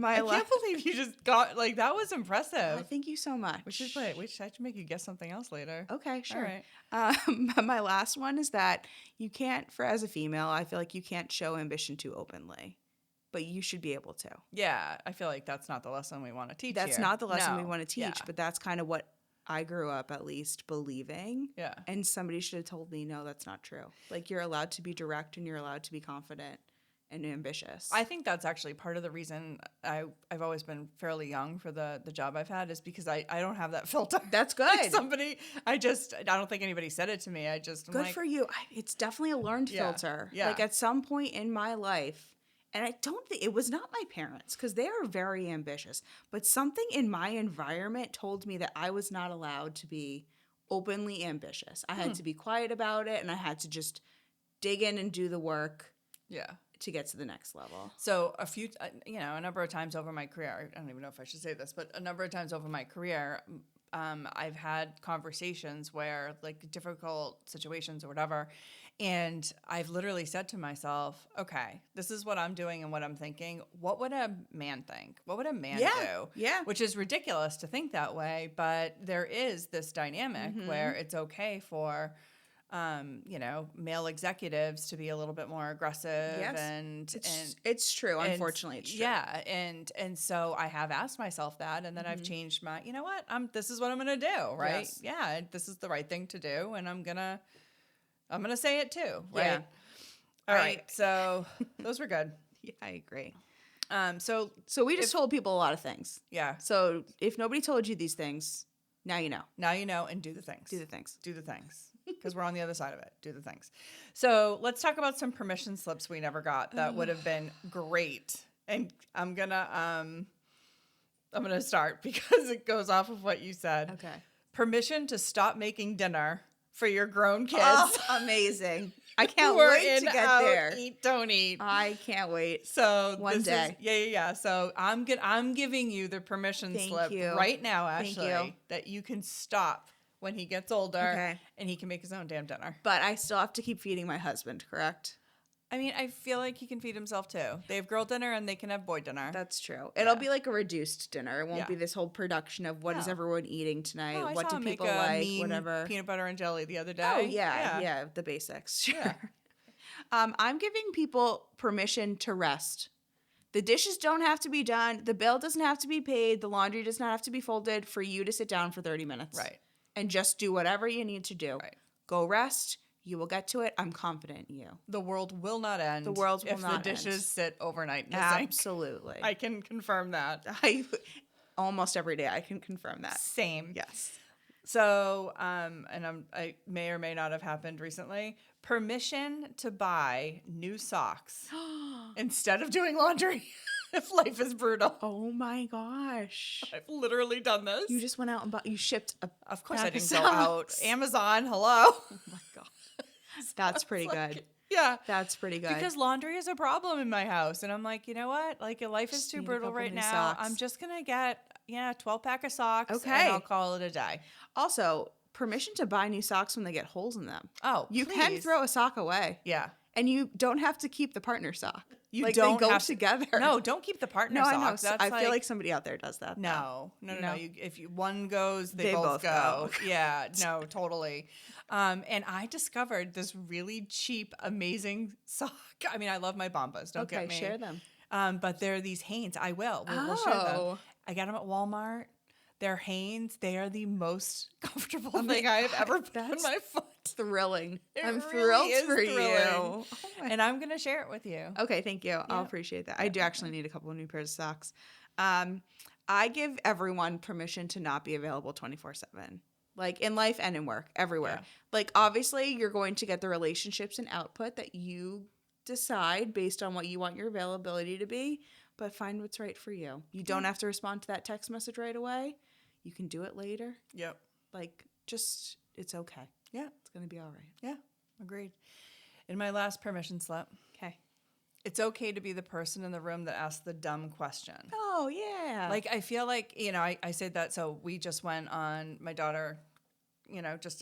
I can't believe you just got like that was impressive. Thank you so much. We should play. I should make you guess something else later. Okay, sure. All right. My last one is that you can't, as a female, I feel like you can't show ambition too openly, but you should be able to. Yeah, I feel like that's not the lesson we want to teach. That's not the lesson we want to teach, Yeah. but that's kind of what I grew up at least believing. Yeah. And somebody should have told me, no, that's not true. Like you're allowed to be direct and you're allowed to be confident and ambitious. I think that's actually part of the reason I've always been fairly young for the job I've had is because I don't have that filter. That's good. Like I don't think anybody said it to me. I'm good for you. It's definitely a learned filter. Yeah. Like at some point in my life, and I don't think it was not my parents because they are very ambitious, but something in my environment told me that I was not allowed to be openly ambitious. I had to be quiet about it and I had to just dig in and do the work. Yeah. To get to the next level. So a number of times over my career, I don't even know if I should say this, but a number of times over my career, I've had conversations where like difficult situations or whatever, and I've literally said to myself, okay, this is what I'm doing and what I'm thinking. What would a man think? What would a man do? Yeah. Which is ridiculous to think that way, but there is this dynamic where it's okay for male executives to be a little bit more aggressive. Yes. And it's true. Unfortunately, it's true. Yeah. And so I have asked myself that, and then I've changed my, you know what, this is what I'm going to do. Right. Yes. Yeah. This is the right thing to do. And I'm going to say it too. Right. Yeah. All right. So those were good. Yeah, I agree. So we just told people a lot of things. Yeah. So if nobody told you these things, now you know. Now you know, and do the things. Do the things. Do the things. Because we're on the other side of it. Do the things. So let's talk about some permission slips we never got that would have been great. And I'm gonna start because it goes off of what you said. Okay. Permission to stop making dinner for your grown kids. Oh, amazing. I can't wait to get there. Eat, don't eat. I can't wait. So one day. Yeah. So I'm giving you the permission slip right now, Ashley, that you can stop when he gets older and he can make his own damn dinner. But I still have to keep feeding my husband, correct? I mean, I feel like he can feed himself too. They have girl dinner and they can have boy dinner. That's true. It'll be like a reduced dinner. It won't be this whole production of what is everyone eating tonight? What do people like? Whatever. Peanut butter and jelly the other day. Oh, yeah. The basics. Sure. Yeah. I'm giving people permission to rest. The dishes don't have to be done. The bill doesn't have to be paid. The laundry does not have to be folded for you to sit down for 30 minutes. Right. And just do whatever you need to do. Right. Go rest. You will get to it. I'm confident in you. The world will not end. The world will not end. If the dishes sit overnight in the sink. Absolutely. I can confirm that. Almost every day I can confirm that. Same. Yes. So, I may or may not have happened recently. Permission to buy new socks instead of doing laundry. If life is brutal. Oh my gosh. I've literally done this. You just went out and bought, you shipped a Of course I didn't go out. Amazon, hello. Oh my God. That's pretty good. Yeah. That's pretty good. Because laundry is a problem in my house. And I'm like, you know what? Like, life is too brutal right now. Socks. I'm just going to get, 12-pack of socks. Okay. And I'll call it a day. Also, permission to buy new socks when they get holes in them. Oh, you can throw a sock away. Yeah. And you don't have to keep the partner sock. You like don't they go have together. No, don't keep the partner socks. I know. I feel like somebody out there does that. No. If one goes, they both go. Yeah, no, totally. And I discovered this really cheap, amazing sock. I mean, I love my Bombas. Don't get me. Share them. But there are these Hanes. I will. We'll share them. I got them at Walmart. They're Hanes. They are the most comfortable thing I have ever put on my foot. Thrilling. I'm really thrilled for thrilling. you. Oh and I'm going to share it with you. Okay, thank you. I'll appreciate that. I do actually need a couple of new pairs of socks. I give everyone permission to not be available 24/7. Like in life and in work, everywhere. Yeah. Like obviously you're going to get the relationships and output that you decide based on what you want your availability to be, but find what's right for you. You don't have to respond to that text message right away. You can do it later. Yep. Like just, it's okay. Yeah. It's going to be all right. Yeah. Agreed. In my last permission slip. Okay. It's okay to be the person in the room that asks the dumb question. Oh, yeah. Like, I feel like, I said that. So we just went on, my daughter, just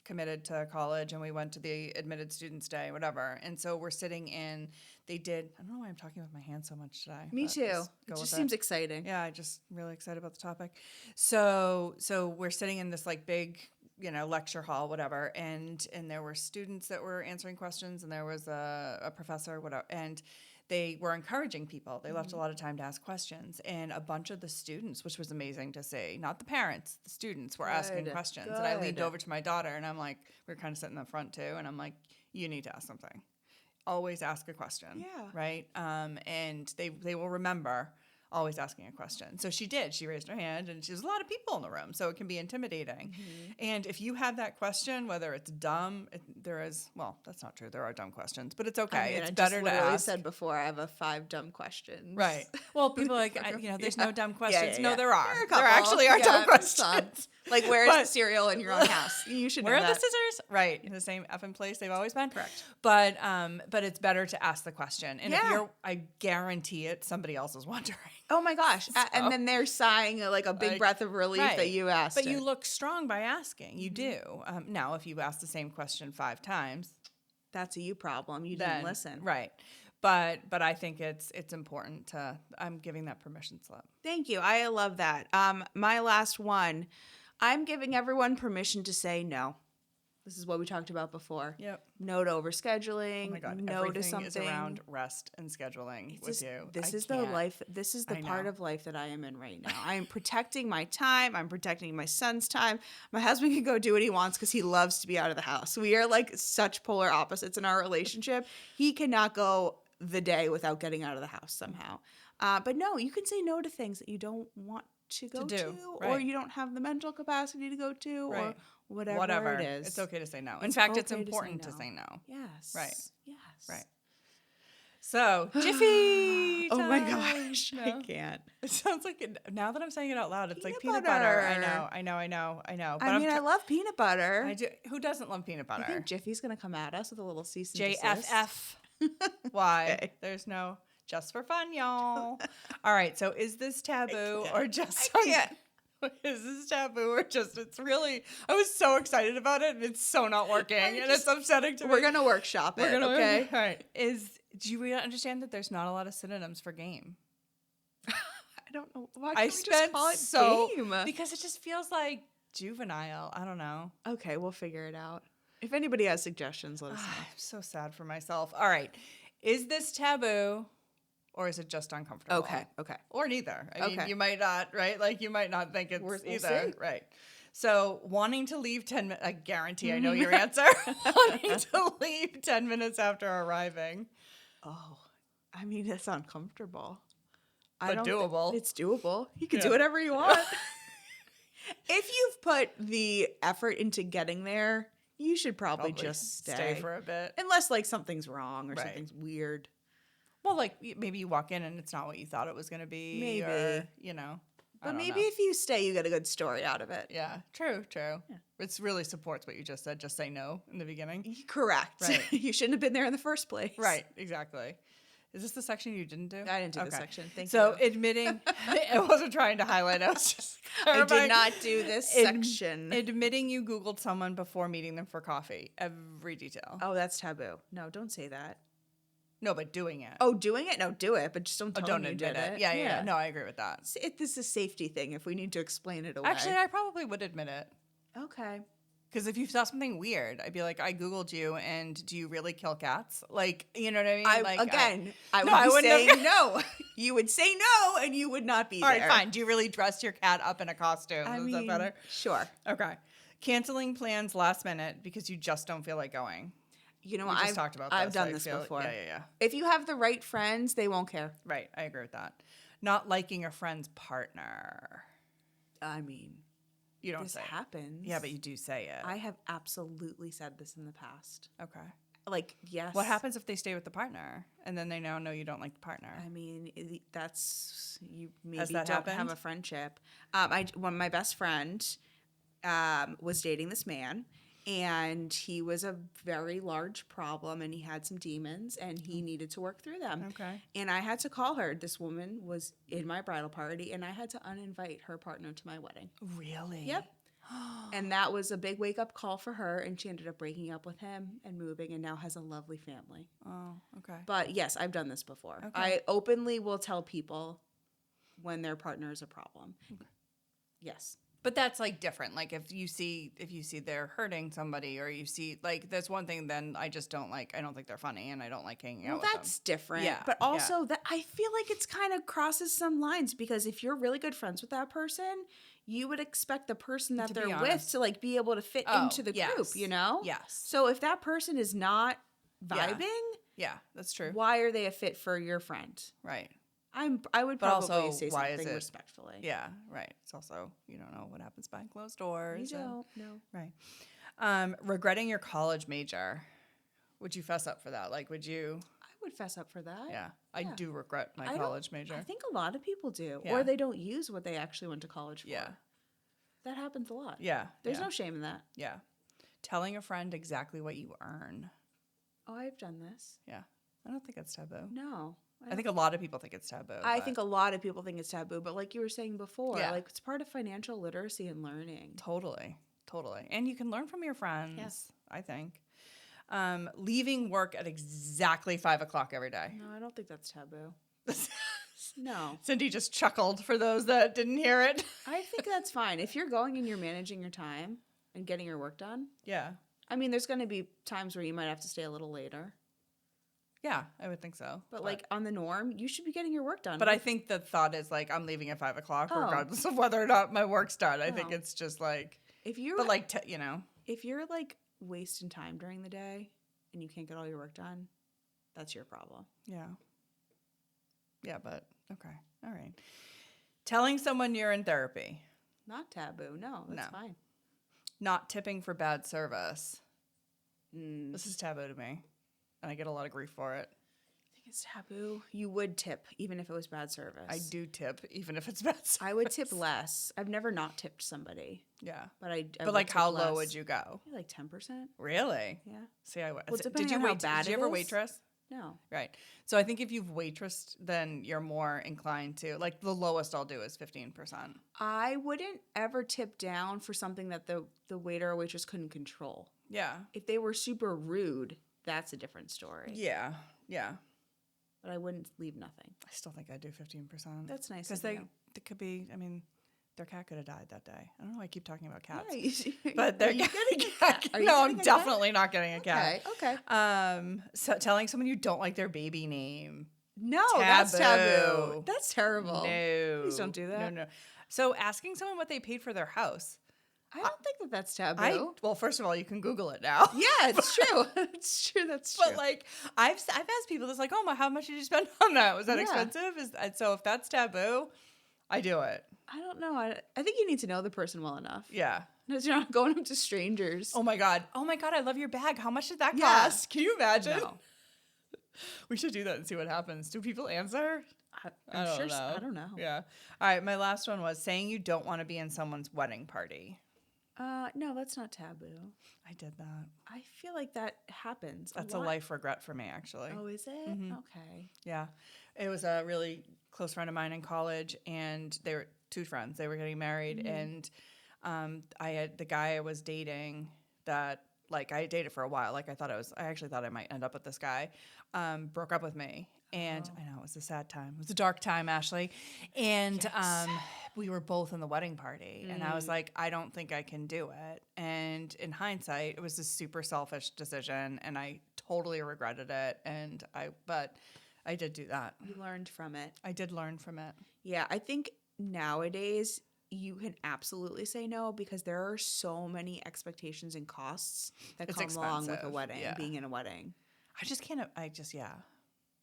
committed to college, and we went to the admitted students day, whatever. And so we're sitting in, I don't know why I'm talking with my hands so much today. Me too. It just seems exciting. Yeah, I just really excited about the topic. So we're sitting in this like big, lecture hall, whatever, and there were students that were answering questions, and there was a professor, whatever, and they were encouraging people. They left a lot of time to ask questions, and a bunch of the students, which was amazing to see, not the parents, the students were asking questions. And I leaned over to my daughter, and I'm like, we were kind of sitting in the front too, and I'm like, you need to ask something. Always ask a question. Yeah. Right? And they will remember always asking a question. So she did. She raised her hand, and there's a lot of people in the room, so it can be intimidating. Mm-hmm. And if you have that question, whether it's dumb, that's not true. There are dumb questions, but it's okay. It's better to ask. I said before, I have 5 dumb questions. Right. Well, people are like, there's no dumb questions. Yeah. No, there are. There actually are dumb questions. Like, where's the cereal in your own house? You should know Where are that. the scissors? Right. In the same effing place they've always been. Correct. But it's better to ask the question. And I guarantee it, somebody else is wondering. Oh my gosh. So, and then they're sighing like a big breath of relief that you asked. But you look strong by asking. You do. Now, if you ask the same question 5 times, that's a you problem. You didn't listen. Right. But I think it's important I'm giving that permission slip. Thank you. I love that. My last one, I'm giving everyone permission to say no. This is what we talked about before. Yep. No to overscheduling. Oh my God. No to something. Is around rest and scheduling with you. This is the life. This is the part of life that I am in right now. I am protecting my time. I'm protecting my son's time. My husband can go do what he wants because he loves to be out of the house. We are like such polar opposites in our relationship. He cannot go the day without getting out of the house somehow. But no, you can say no to things that you don't want to go to, or you don't have the mental capacity to go to, or whatever it is. It's okay to say no. In fact, it's important to say no. Yes. Right. Yes. Right. So, Jiffy time. Oh my gosh. No. I can't. It sounds like now that I'm saying it out loud, it's like peanut butter. butter. I know. But I love peanut butter. I do. Who doesn't love peanut butter? I think Jiffy's going to come at us with a little cease and desist. JFF. Why? Okay. There's no just for fun, y'all. All right. So is this taboo or just is this taboo or just it's really I was so excited about it and it's so not working and it's upsetting to me. We're gonna workshop it. Okay. All right. Do you understand that there's not a lot of synonyms for game? I don't know. Why can't we just call it game? Because it just feels like juvenile. I don't know. Okay, we'll figure it out. If anybody has suggestions, let us know. I'm so sad for myself. All right. Is this taboo or is it just uncomfortable? Okay. Or neither. I mean, you might not, right? Like, you might not think it's we'll either. See. Right. So, wanting to leave 10 minutes, I guarantee I know your answer. Wanting to leave 10 minutes after arriving. Oh, I mean, it's uncomfortable. But doable. It's doable. You can do whatever you want. If you've put the effort into getting there, you should probably just stay for a bit. Unless, like, something's wrong or something's weird. Well, like, maybe you walk in and it's not what you thought it was going to be. Maybe. Or, But maybe if you stay, you get a good story out of it. Yeah, true. Yeah. It really supports what you just said. Just say no in the beginning. Correct. Right. You shouldn't have been there in the first place. Right, exactly. Is this the section you didn't do? I didn't do the section. Thank you. So admitting, I wasn't trying to highlight. I was just I did not do this section. Admitting you Googled someone before meeting them for coffee. Every detail. Oh, that's taboo. No, don't say that. No, but doing it. Oh, doing it? No, do it, but just don't tell me you did it. Yeah. No, I agree with that. This is a safety thing if we need to explain it away. Actually, I probably would admit it. Okay. Because if you saw something weird, I'd be like, I Googled you, and do you really kill cats? Like, you know what I mean? I would be saying no. You would say no, and you would not be there. All right, fine. Do you really dress your cat up in a costume? Is that better? Sure. Okay. Canceling plans last minute because you just don't feel like going. You know, we just talked about this. I've done this before. Yeah. If you have the right friends, they won't care. Right. I agree with that. Not liking a friend's partner. I mean, you don't this say happens. Yeah, but you do say it. I have absolutely said this in the past. Okay. Like, yes. What happens if they stay with the partner and then they now know you don't like the partner? I mean, that's you maybe Has that don't happened? have a friendship. My best friend was dating this man, and he was a very large problem, and he had some demons, and he needed to work through them. Okay. And I had to call her. This woman was in my bridal party, and I had to uninvite her partner to my wedding. Really? Yep. And that was a big wake-up call for her, and she ended up breaking up with him and moving, and now has a lovely family. Oh, okay. But yes, I've done this before. Okay. I openly will tell people when their partner is a problem. Okay. Yes. But that's like different. Like if you see they're hurting somebody, or you see like that's one thing. Then I don't think they're funny, and I don't like hanging out with them. That's different. Yeah, But also that I feel like it's kind of crosses some lines, because if you're really good friends with that person, you would expect the person that they're with to like be able to fit into the group, you know? Yes. So if that person is not vibing, yeah, that's true. why are they a fit for your friend? Right. I would But probably also, say why is something it- respectfully. Yeah, right. It's also, you don't know what happens behind closed doors. You don't know. Right. Regretting your college major. Would you fess up for that? Like, would you? I would fess up for that. Yeah. I do regret my I college major. I think a lot of people do. Yeah. Or they don't use what they actually went to college for. Yeah. That happens a lot. Yeah. There's yeah. no shame in that. Yeah. Telling a friend exactly what you earn. Oh, I've done this. Yeah. I don't think it's taboo. No. I think a lot of people think it's taboo. I think a lot of people think it's taboo, but like you were saying before, Yeah. like it's part of financial literacy and learning. Totally. And you can learn from your friends, Yes. I think. Leaving work at exactly 5 o'clock every day. No, I don't think that's taboo. No. Cindy just chuckled for those that didn't hear it. I think that's fine. If you're going and you're managing your time and getting your work done. Yeah. I mean, there's going to be times where you might have to stay a little later. Yeah, I would think so. But like on the norm, you should be getting your work done. But I think the thought is like, I'm leaving at 5 o'clock Oh. regardless of whether or not my work's done. I think Oh. it's just like, if you're but like, if you're like wasting time during the day and you can't get all your work done, that's your problem. yeah. Yeah, but okay. All right. Telling someone you're in therapy. Not taboo. No, that's fine. Not tipping for bad service. Mm. This is taboo to me. And I get a lot of grief for it. I think it's taboo. You would tip even if it was bad service. I do tip even if it's bad service. I would tip less. I've never not tipped somebody. Yeah. But I But would like tip how less. low would you go? Maybe like 10%. Really? Yeah. See, I would. Well, Did depending you on how wait? bad Did you it ever is. waitress? No. Right. So I think if you've waitressed, then you're more inclined to, like, the lowest I'll do is 15%. I wouldn't ever tip down for something that the waiter or waitress couldn't control. Yeah. If they were super rude, that's a different story. Yeah. Yeah. But I wouldn't leave nothing. I still think I'd do 15%. That's nice. Because of you. it could be, I mean, their cat could have died that day. I don't know why I keep talking about cats. Yeah, But are you getting a cat? Are you No, getting I'm a cat? definitely not getting a cat. Okay. So telling someone you don't like their baby name. No, that's Taboo. taboo. That's terrible. No. Please don't do that. No. So asking someone what they paid for their house. I don't think that that's taboo. Well, first of all, you can Google it now. Yeah, it's true. It's true. That's true. But like, I've asked people this, like, oh my, how much did you spend on that? Was that Yeah. expensive? So if that's taboo, I do it. I don't know. I think you need to know the person well enough. Yeah. Because you're not going up to strangers. Oh my god. I love your bag. How much did that Yeah. cost? Can you imagine? No. We should do that and see what happens. Do people answer? I'm don't sure. know. I don't know. Yeah. All right. My last one was saying you don't want to be in someone's wedding party. No, that's not taboo. I did that. I feel like that happens. That's a lot. life regret for me, actually. Oh, is it? Mhm. Okay. Yeah. It was a really close friend of mine in college, and they were two friends. They were getting married, and I had the guy I was dating that, like, I dated for a while. Like, I actually thought I might end up with this guy, broke up with me. And I know it was a sad time. It was a dark time, Ashley. And we were both in the wedding party. And I was like, I don't think I can do it. And in hindsight, it was a super selfish decision. And I totally regretted it. But I did do that. You learned from it. I did learn from it. Yeah, I think nowadays you can absolutely say no because there are so many expectations and costs that come along with a wedding, being in a wedding.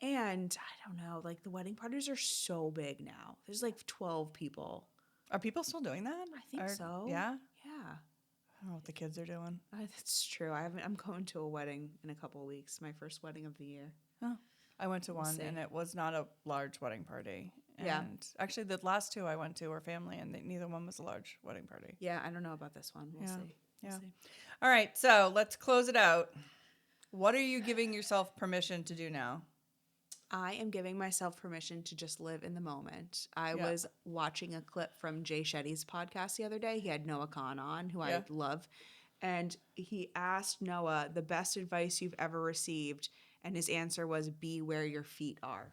And I don't know, like the wedding parties are so big now. There's like 12 people. Are people still doing that? I think so. Yeah? Yeah. I don't know what the kids are doing. That's true. I'm going to a wedding in a couple of weeks, my first wedding of the year. Oh, I went to one and it was not a large wedding party. And actually the last two I went to were family and neither one was a large wedding party. Yeah, I don't know about this one. We'll see. Yeah. We'll see. All right, so let's close it out. What are you giving yourself permission to do now? I am giving myself permission to just live in the moment. I was watching a clip from Jay Shetty's podcast the other day. He had Noah Khan on, who I love. And he asked Noah the best advice you've ever received. And his answer was, be where your feet are.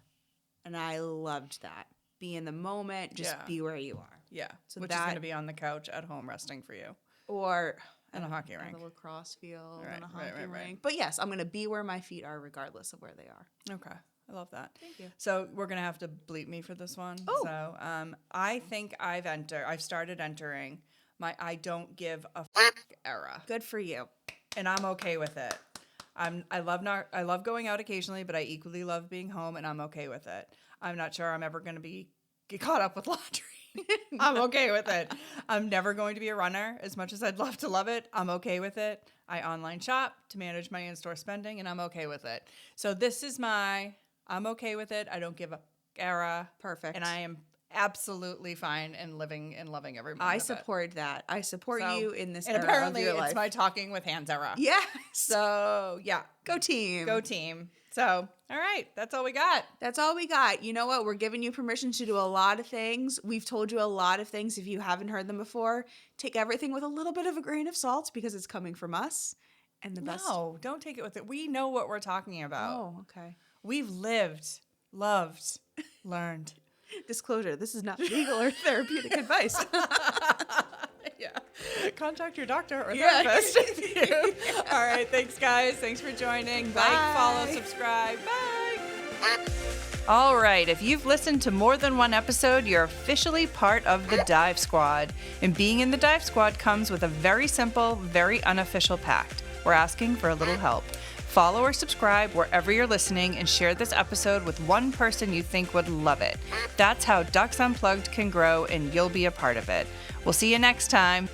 And I loved that. Be in the moment. Just be where you are. Yeah. So which is going to be on the couch at home resting for you. Or in a hockey rink. At a lacrosse field, in a hockey rink. But yes, I'm going to be where my feet are regardless of where they are. Okay. I love that. Thank you. So we're going to have to bleep me for this one. Oh. So I think I've started entering my I don't give a f*** era. Good for you. And I'm okay with it. I love going out occasionally, but I equally love being home and I'm okay with it. I'm not sure I'm ever going to get caught up with laundry. I'm okay with it. I'm never going to be a runner as much as I'd love to love it. I'm okay with it. I online shop to manage my in-store spending and I'm okay with it. So this is I'm okay with it. I don't give a era. Perfect. And I am absolutely fine and living and loving every moment I support that. I support you in this era of apparently your life. it's my talking with hands era. Yes. So yeah. Go team. Go team. So, all right. That's all we got. That's all we got. You know what? We're giving you permission to do a lot of things. We've told you a lot of things. If you haven't heard them before, take everything with a little bit of a grain of salt because it's coming from us. And the best. No, don't take it with it. We know what we're talking about. Oh, okay. We've lived, loved, learned. Disclosure, this is not legal or therapeutic advice. Yeah. Contact your doctor or therapist. All right. Thanks, guys. Thanks for joining. Bye. Like, follow, subscribe. Bye. All right. If you've listened to more than one episode, you're officially part of the Dive Squad. And being in the Dive Squad comes with a very simple, very unofficial pact. We're asking for a little help. Follow or subscribe wherever you're listening and share this episode with one person you think would love it. That's how Ducks Unplugged can grow and you'll be a part of it. We'll see you next time.